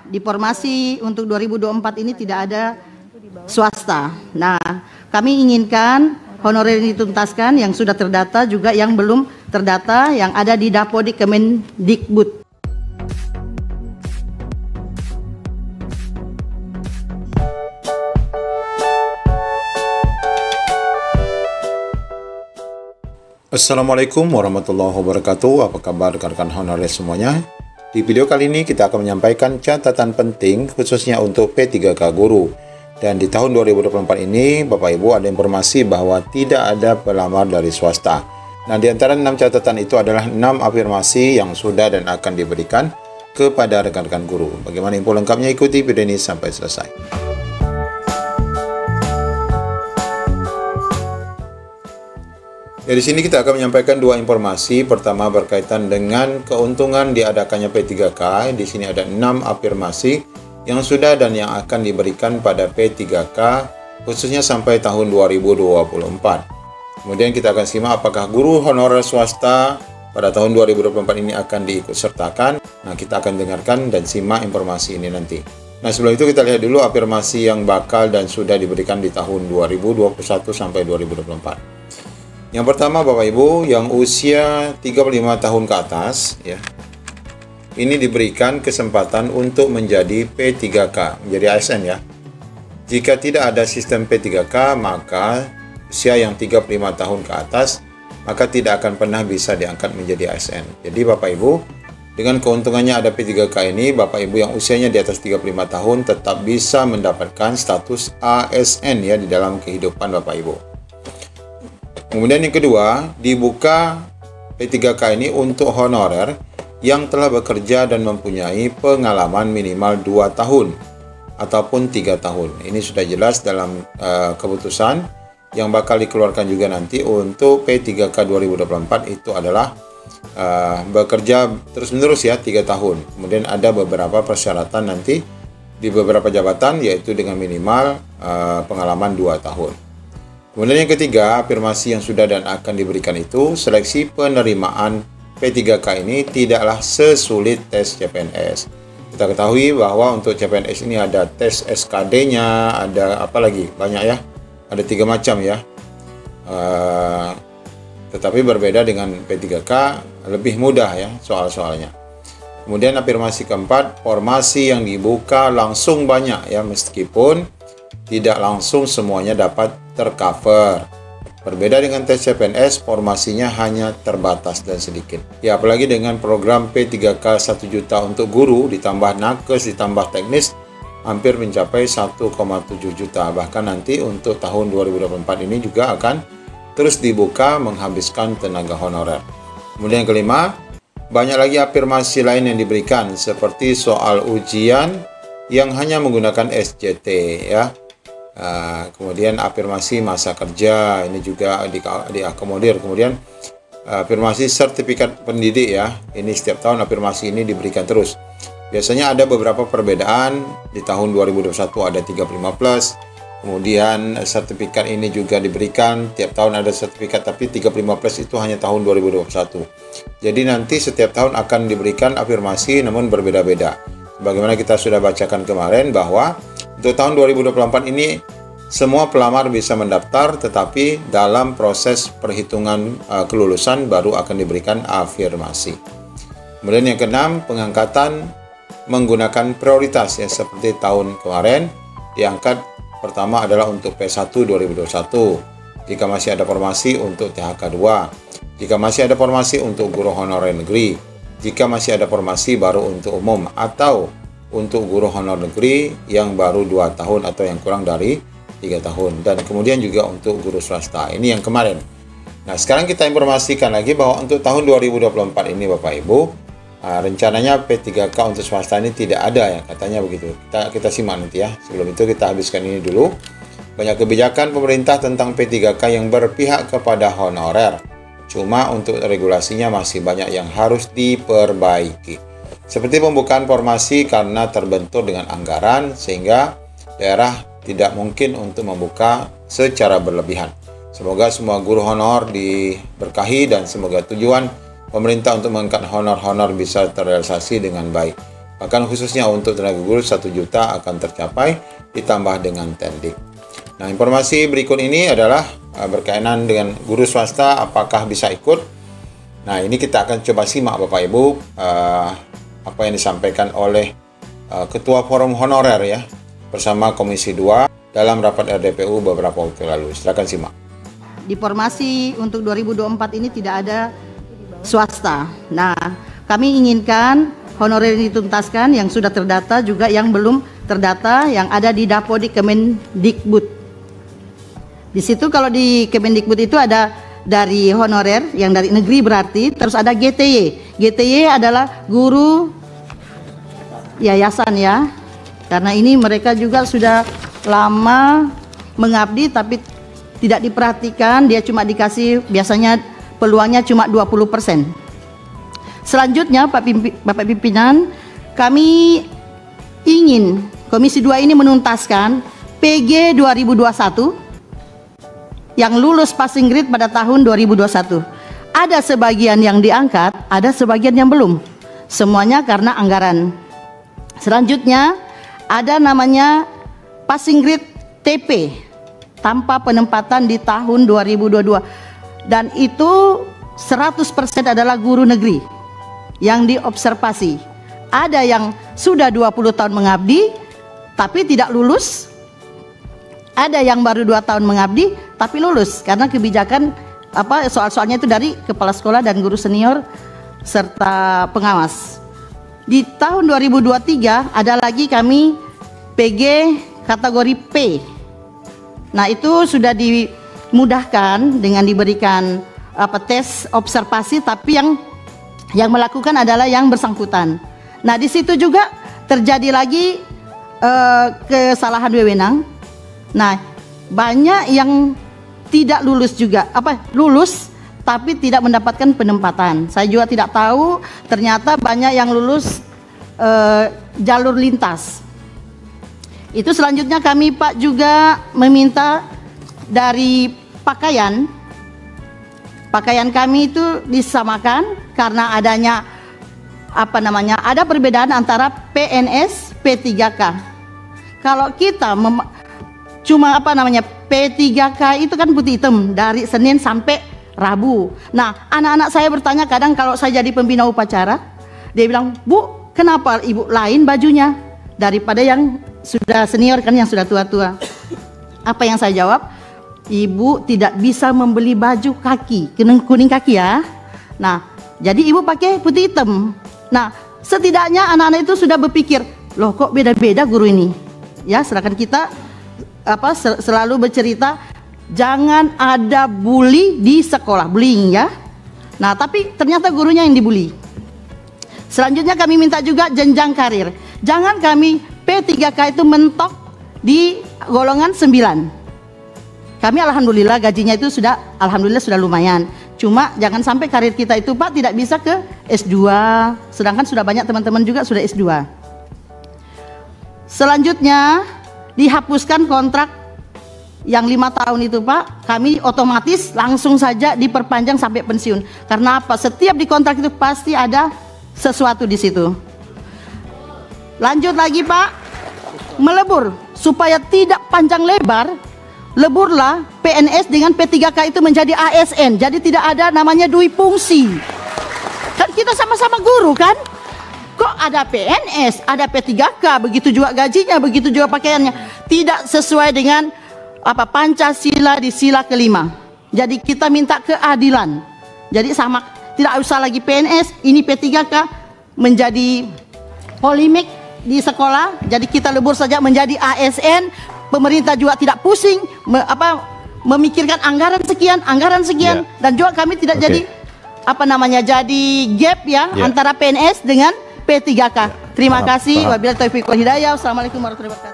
di formasi untuk 2024 ini tidak ada swasta. Nah, kami inginkan honorer ini dituntaskan yang sudah terdata juga yang belum terdata yang ada di Dapodik Kemendikbud. Assalamualaikum warahmatullahi wabarakatuh. Apa kabar rekan-rekan honorer semuanya? Di video kali ini kita akan menyampaikan catatan penting khususnya untuk P3K Guru. Dan di tahun 2024 ini Bapak Ibu ada informasi bahwa tidak ada pelamar dari swasta. Nah, di antara 6 catatan itu adalah 6 afirmasi yang sudah dan akan diberikan kepada rekan-rekan guru. Bagaimana info lengkapnya, ikuti video ini sampai selesai. Ya, di sini kita akan menyampaikan 2 informasi. Pertama berkaitan dengan keuntungan diadakannya P3K. Di sini ada 6 afirmasi yang sudah dan yang akan diberikan pada P3K khususnya sampai tahun 2024. Kemudian kita akan simak apakah guru honorer swasta pada tahun 2024 ini akan diikutsertakan. Nah, kita akan dengarkan dan simak informasi ini nanti. Nah, sebelum itu kita lihat dulu afirmasi yang bakal dan sudah diberikan di tahun 2021 sampai 2024. Yang pertama Bapak Ibu yang usia 35 tahun ke atas ya. Ini diberikan kesempatan untuk menjadi P3K, menjadi ASN ya. Jika tidak ada sistem P3K, maka usia yang 35 tahun ke atas maka tidak akan pernah bisa diangkat menjadi ASN. Jadi Bapak Ibu, dengan keuntungannya ada P3K ini, Bapak Ibu yang usianya di atas 35 tahun tetap bisa mendapatkan status ASN ya di dalam kehidupan Bapak Ibu. Kemudian yang kedua, dibuka P3K ini untuk honorer yang telah bekerja dan mempunyai pengalaman minimal 2 tahun ataupun 3 tahun. Ini sudah jelas dalam keputusan yang bakal dikeluarkan juga nanti untuk P3K 2024 itu adalah bekerja terus-menerus ya 3 tahun. Kemudian ada beberapa persyaratan nanti di beberapa jabatan yaitu dengan minimal pengalaman 2 tahun. Kemudian yang ketiga, afirmasi yang sudah dan akan diberikan itu, seleksi penerimaan P3K ini tidaklah sesulit tes CPNS. Kita ketahui bahwa untuk CPNS ini ada tes SKD-nya, ada apa lagi? Banyak ya, ada 3 macam ya. Tetapi berbeda dengan P3K, lebih mudah ya soal-soalnya. Kemudian afirmasi keempat, formasi yang dibuka langsung banyak ya, meskipun tidak langsung semuanya dapat tercover. Berbeda dengan tes CPNS, formasinya hanya terbatas dan sedikit. Ya, apalagi dengan program P3K 1 juta untuk guru, ditambah nakes, ditambah teknis, hampir mencapai 1,7 juta. Bahkan nanti untuk tahun 2024 ini juga akan terus dibuka menghabiskan tenaga honorer. Kemudian yang kelima, banyak lagi afirmasi lain yang diberikan, seperti soal ujian yang hanya menggunakan SJT ya. Kemudian afirmasi masa kerja ini juga diakomodir. Kemudian afirmasi sertifikat pendidik ya, ini setiap tahun afirmasi ini diberikan terus. Biasanya ada beberapa perbedaan. Di tahun 2021 ada 35+, kemudian sertifikat ini juga diberikan tiap tahun ada sertifikat, tapi 35+ itu hanya tahun 2021. Jadi nanti setiap tahun akan diberikan afirmasi namun berbeda-beda. Bagaimana kita sudah bacakan kemarin bahwa untuk tahun 2024 ini semua pelamar bisa mendaftar, tetapi dalam proses perhitungan kelulusan baru akan diberikan afirmasi. Kemudian yang keenam, pengangkatan menggunakan prioritas ya, seperti tahun kemarin diangkat pertama adalah untuk P1 2021. Jika masih ada formasi untuk THK 2, jika masih ada formasi untuk guru honorer negeri, jika masih ada formasi baru untuk umum, atau untuk guru honor negeri yang baru 2 tahun atau yang kurang dari 3 tahun. Dan kemudian juga untuk guru swasta. Ini yang kemarin. Nah, sekarang kita informasikan lagi bahwa untuk tahun 2024 ini Bapak Ibu, rencananya P3K untuk swasta ini tidak ada ya, katanya begitu. Kita simak nanti ya. Sebelum itu kita habiskan ini dulu. Banyak kebijakan pemerintah tentang P3K yang berpihak kepada honorer. Cuma untuk regulasinya masih banyak yang harus diperbaiki. Seperti pembukaan formasi karena terbentur dengan anggaran sehingga daerah tidak mungkin untuk membuka secara berlebihan. Semoga semua guru honor diberkahi dan semoga tujuan pemerintah untuk mengangkat honor-honor bisa terrealisasi dengan baik. Bahkan khususnya untuk tenaga guru 1 juta akan tercapai ditambah dengan Tendik. Nah, informasi berikut ini adalah berkaitan dengan guru swasta apakah bisa ikut. Nah, ini kita akan coba simak Bapak Ibu apa yang disampaikan oleh Ketua Forum Honorer ya bersama Komisi 2 dalam rapat RDPU beberapa waktu lalu. Silakan simak. Di formasi untuk 2024 ini tidak ada swasta. Nah, kami inginkan honorer dituntaskan yang sudah terdata juga yang belum terdata yang ada di Dapodik Kemendikbud. Di situ kalau di Kemendikbud itu ada dari honorer yang dari negeri berarti, terus ada GTY. GTY adalah guru yayasan ya. Karena ini mereka juga sudah lama mengabdi tapi tidak diperhatikan, dia cuma dikasih biasanya peluangnya cuma 20%. Selanjutnya Bapak Pimpinan, kami ingin Komisi 2 ini menuntaskan PG 2021 yang lulus passing grade pada tahun 2021. Ada sebagian yang diangkat, ada sebagian yang belum. Semuanya karena anggaran. Selanjutnya ada namanya passing grade TP tanpa penempatan di tahun 2022. Dan itu 100% adalah guru negeri yang diobservasi. Ada yang sudah 20 tahun mengabdi tapi tidak lulus. Ada yang baru 2 tahun mengabdi tapi lulus karena kebijakan soal-soalnya itu dari kepala sekolah dan guru senior serta pengawas. Di tahun 2023 ada lagi kami PG kategori P. Nah, itu sudah dimudahkan dengan diberikan tes observasi tapi yang melakukan adalah yang bersangkutan. Nah, di situ juga terjadi lagi kesalahan wewenang. Nah, banyak yang tidak lulus juga, lulus tapi tidak mendapatkan penempatan. Saya juga tidak tahu, ternyata banyak yang lulus jalur lintas. Itu selanjutnya kami Pak juga meminta dari pakaian kami itu disamakan karena adanya ada perbedaan antara PNS P3K. Kalau kita cuma P3K itu kan putih hitam dari Senin sampai Rabu. Nah, anak-anak saya bertanya kadang kalau saya jadi pembina upacara, dia bilang, "Bu, kenapa Ibu lain bajunya daripada yang sudah senior kan yang sudah tua-tua?" Apa yang saya jawab? Ibu tidak bisa membeli baju kaki, kuning kaki ya. Nah, jadi ibu pakai putih hitam. Nah, setidaknya anak-anak itu sudah berpikir, loh kok beda-beda guru ini? Ya, sedangkan kita selalu bercerita, jangan ada bully di sekolah, bullying ya. Nah, tapi ternyata gurunya yang dibully. Selanjutnya kami minta juga jenjang karir. Jangan kami P3K itu mentok di golongan 9. Kami alhamdulillah gajinya itu sudah lumayan. Cuma jangan sampai karir kita itu Pak tidak bisa ke S2, sedangkan sudah banyak teman-teman juga sudah S2. Selanjutnya dihapuskan kontrak yang 5 tahun itu Pak, kami otomatis langsung saja diperpanjang sampai pensiun. Karena apa? Setiap di kontrak itu pasti ada sesuatu di situ. Lanjut lagi Pak, melebur supaya tidak panjang lebar. Leburlah PNS dengan P3K itu menjadi ASN. Jadi tidak ada namanya dui fungsi. Kan kita sama-sama guru kan? Kok ada PNS, ada P3K, begitu juga gajinya, begitu juga pakaiannya. Tidak sesuai dengan Pancasila di sila kelima. Jadi kita minta keadilan. Jadi sama, tidak usah lagi PNS, ini P3K menjadi polemik di sekolah. Jadi kita lebur saja menjadi ASN. Pemerintah juga tidak pusing memikirkan anggaran sekian dan juga kami tidak jadi jadi gap ya antara PNS dengan P3K. Terima kasih. Wabillahi taufiq wal hidayah. Wassalamualaikum warahmatullahi wabarakatuh.